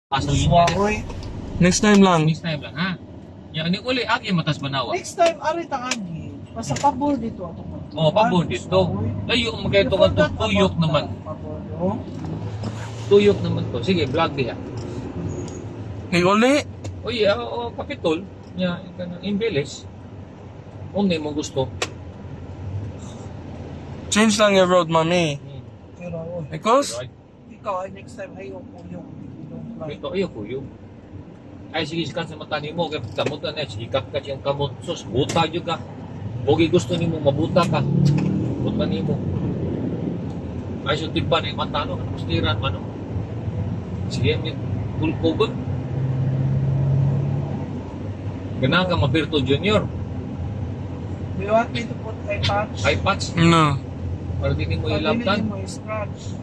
Pasal Swahoy. Next time lang. next time lang ha. Ya ni uli agi matas banawa. Next time, ari tangagi. Basta pabor dito ako. Oh, pabor dito. Layo mo kay to tuyok naman. Pabor, no? Tuyok naman to. Sige, vlog diha. Uli. Oy, kapitol nya kanang imbeles. Kung di mo gusto. Change lang yung road, mami. Pero, oh, Because, Right. ikaw ay next time ayaw ko yung Ito ayo kuyo. Ay sige sikat sa mata nimo kay kamot na sikat ka siyang kamot sus buta jud ka. Bogi gusto nimo mabuta ka. Buta nimo. Ay so tipan ay mata no mustiran mano. Sige mi kulkogon. Ganahan ka Mapirto Junior. Do you want me to put iPads? Ay patch no. para di mo Pag ilabtan. mo scratch.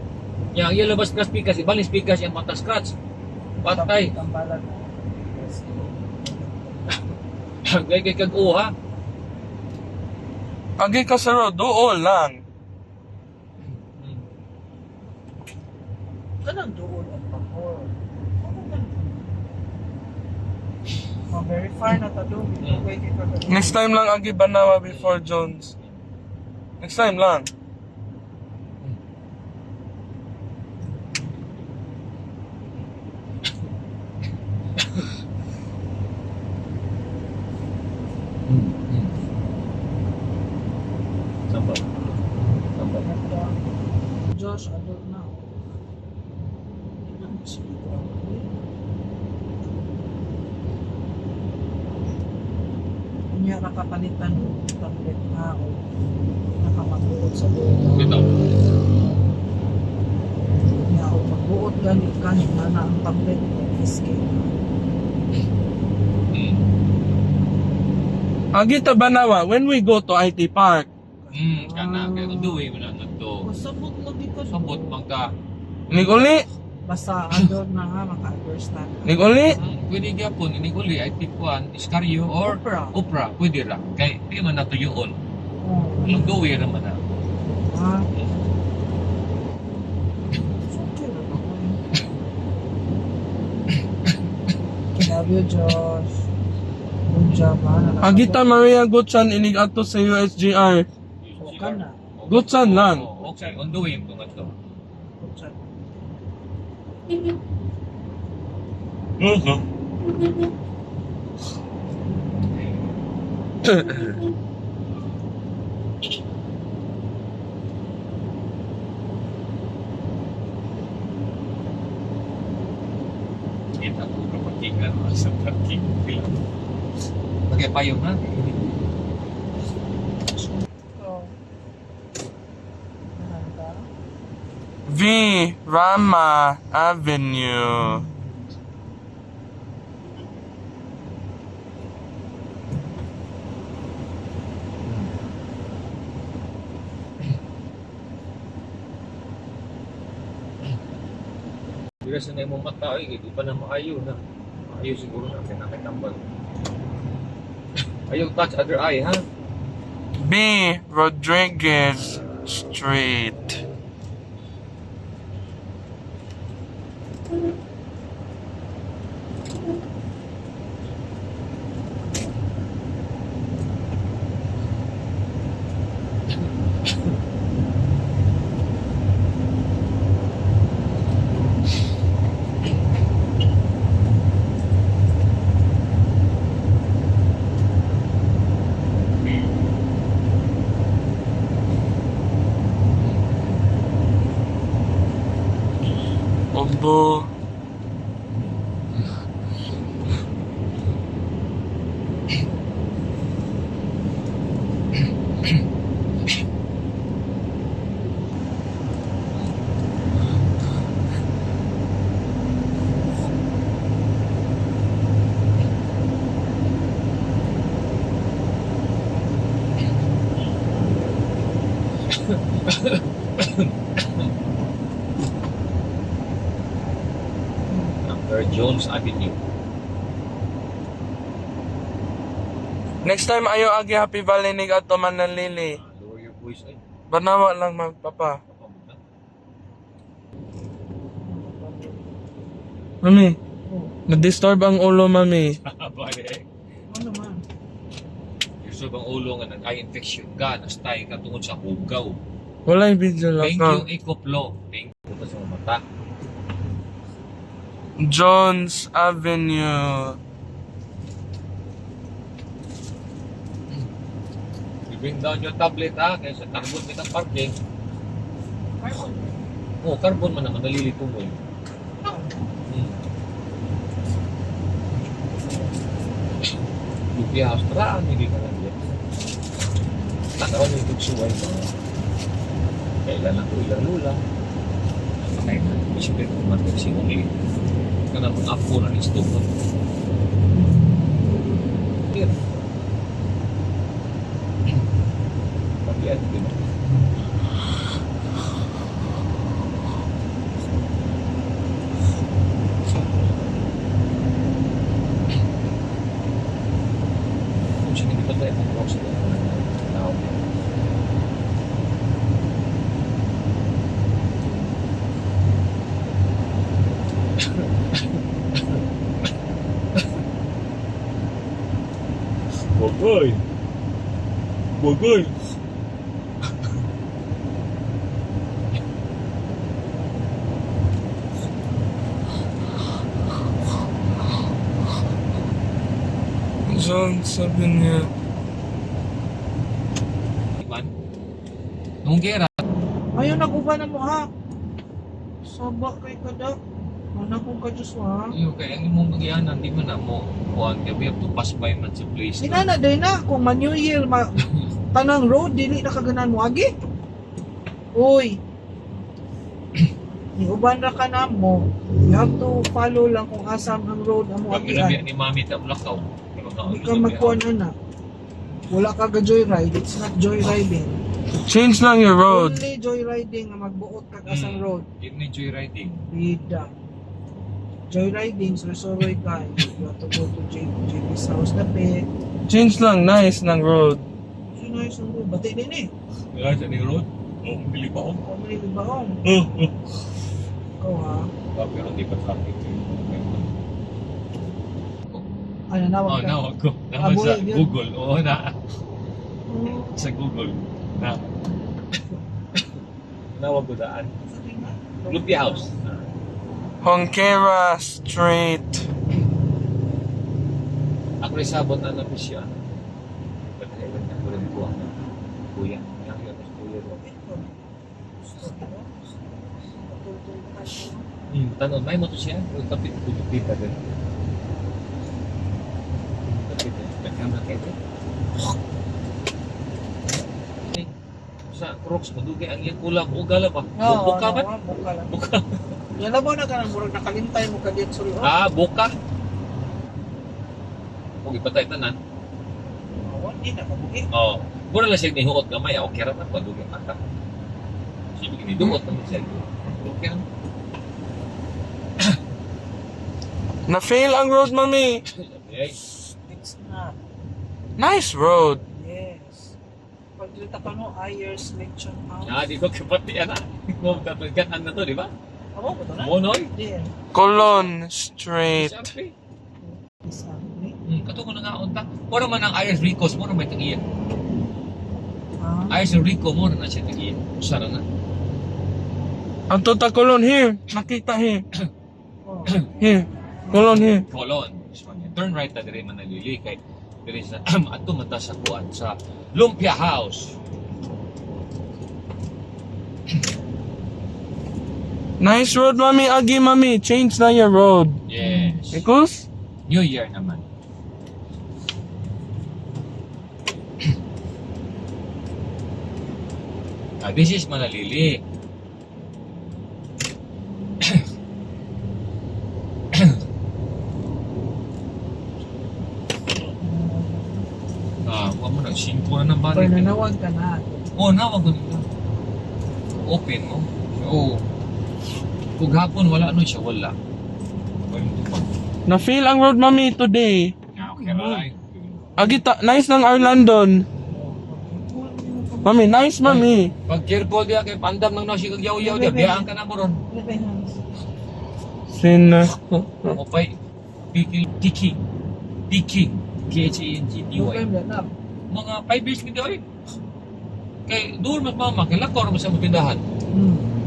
Yang iya labas ka speakers, ibalik speakers yang mata scratch. Patay. Tambalan. Gay kay kag uha. Agi ka sa road, doon lang. Kanang doon ang pabor. Ma-verify na tado. Pwede ka ka. Next time lang agi banawa before Jones. Next time lang. Sambal. Sambal. Josh, adult na. Niya nakapalitan ng tablet na o nakapagbuot sa buot. Ito. Niya o magbuot ganit kanit na na ang tablet ng escape. Agi ta banawa when we go to IT Park. Kana kay uduwi mo na to. Sabot mo di ko. Sabot man ka. Niguli. Basta adult na nga maka-understand. Niguli. Pwede gyapon ini uli ay tipuan iskaryo or Opera. opera pwede ra. Kay di man natuyoon. Oh. Ang duwi ra man na. Ah. Love you, Josh. Good job, ha? Agi ta Maria Gutsan inig ato sa USGR. Okay na. Gutsan lang. Okay, on the way mo to. Good job. Kita ko kapatingan sa parking film. Okay, payong ha. So, ano ka? V. Rama Avenue. Bila sa na imong mata ay di pa na maayo na. Maayo siguro na kay nakatambal. Ayaw touch other eye ha. B. Rodriguez Street. Obo. Number Jones Avenue. Next time ayo agi Happy Valley nig ato Manalili. Lower your voice ay. Banawa lang magpapa. Kapamot na. Mami, Na-disturb ang ulo, mami. Bale. Ano man? Gusto bang ulo nga nag-eye infection ka, nastay ka tungod sa hugaw. Wala yung video lang Thank ka. you, Ikoplo. Thank you sa mga mata. Jones Avenue. I-bring down your tablet ha, kaya sa carbon mitang parking. Carbon. Oo, carbon man naman, nalilito mo eh. Lupi house, paraan, hindi ka lang yan. Takaw mo yung tugsuway ko. Kailan ako ilang lula. Kaya na, isipin ko man si Uli. Kana mga apo na istupan. Here. Pag-iad, di ba? Kung sino dito tayo, ang cross ko na tawag yan. Bogoy! Bogoy! Jones Avenue. Iman? Nung gera, Ayaw naguba na mo ha. Sabak kay kada. Mana kong kadiyos ha. yung kaya ang imong magyanan, di man na mo kuhan ka, we have to pass by man sa place. Sinana day na kung man New Year tanang road dili na kaganan mo agi. Uy. Iuban ra ka na mo. You have to follow lang kung asam ang road amo Kami agian. ni Mami Tablakaw. Hindi ka magkuhan na. Wala ka ga joyride. It's not joyriding. Change lang your road. Only joyriding nga magbuot ka asang road. Yun ni joyriding. Bida. Joyriding, surusuroy ka. You have to go to JP's house na pe. Change lang, nice ng road. Sino yung sundo? Bati din eh. Wala sa ni road? Oo, bili pa ako. Kung may baong. Ikaw ha. Pero hindi pa traffic. Ano, nawag Oh, ka? nawag ko. Naman Aboy, sa yun. Google. Oo na. Hmm. Sa Google. Na. Nawag ko daan. Lupi House. Honquera Street. Ako rin sabot na napisya. Pagkailan niya ko rin po ang kuya. Yang yun, kuya ro. Tanong, may moto siya? Yung kapit ko yung pita din. Kapit din. Nagkamera kayo din. Sa Crocs, madugay ang iyang ulam. Ugala ba? Buka ba? Buka lang. Buka. Yan na ba na ka nang murag nakalintay mo ka diyan sa loob? Ah, buka. Kung ipatay tanan. Hindi na kabuhi. Oo. Mura lang siya nihuot gamay. Okay raman. Padugay mata. Sige, niduot naman siya. Okay naman. Na-fail ang road, mami. Okay. It's not. Nice road. Yes. Pagdita ka no, Ayers Lechon House. Ah, di ko kapati ana. Kung tatagatan na to, di ba? Amo ba ito na? Monoy. Diyan. Colon Street. Sabi. Isa. Kato ko na nga unta. Mura man ang Ayers Ricos, mura may tagiyan. Ah. Ayers Rico, mura na siya tagiyan. Usara na. Ang tota colon here. Nakita here. Oh. Here. Colon here. Colon. This one yan. Turn right na dire man nalili kay dire sa ato mata sa kuan sa Lumpia House. Nice road, mami. Agi, mami. Change na your road. Yes. Because? New Year naman. This is Manalili. Huwag mo nang 5 na ng balik. Pananawag ka na. Oo, nawag ko nito. Open mo. Oo. Kung hapon, wala ano siya, wala. Na-fail ang road, mami, today. Okay, right. Agi, nice ng Arlandon. Mami, nice, mami. Pag careful diya kay pandam ng nasi kag yaw-yaw diya, biyaan ka na mo ron. Sin... Opay. Tiki. K-H-A-N-G-T-Y. Problem na na. Mga 5 years kita oy. Kay doon mas mama kay lakor mo sa tindahan.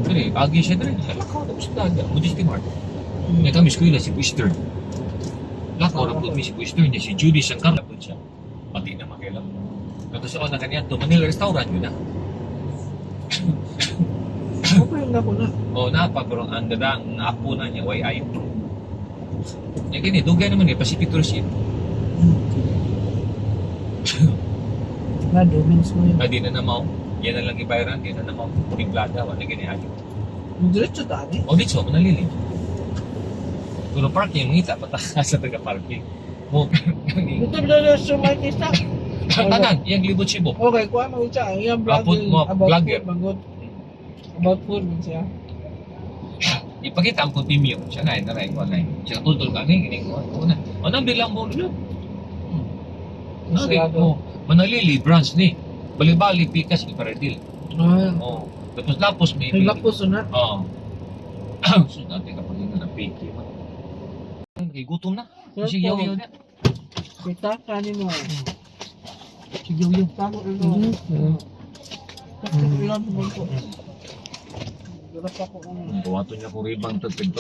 Dili, agi siya diri. Lakor mo sa tindahan. Modesty Mart. May kami eskwela si Western. Lakor po mi si Western niya si Judy Sangkar po siya. Pati na makilam. Kato sa una kanya to Manila restaurant yun na. Okay na ko na. O napa pero ang dadang apo na niya way ayo. Yan kini dugay naman ni Pacific Cruise. Na domins mo yun. Di na namaw. Yan na lang ibayaran, di na namaw. Bigplada, wala gini ayo. Diretso tani. O dito, manalili. Pero parking, ngita, patakas sa taga-parking. Mo, Ito na sa may isa. tanan, yung libot sibo. Okay, kuha mo siya. Ang iyang Apod mo, vlogger. About food man siya. Ipakita ang kontimyo. Siya na, naray ko na. Siya tutol kami, gining ko na. O nang bilang mo, lalo. Mo, manalili, branch ni. Bali-bali, pikas, iparadil. Ah. O, tapos may... Ang lapos na. Oo. So, natin kapag yun na piki. Kay gutom na. Sige, yaw-yaw na. Kita kanin mo. Sige, yaw-yaw. Tako ito. Ilan mo ko. Dala pa ko. Buwato niya ko ribang 10,000.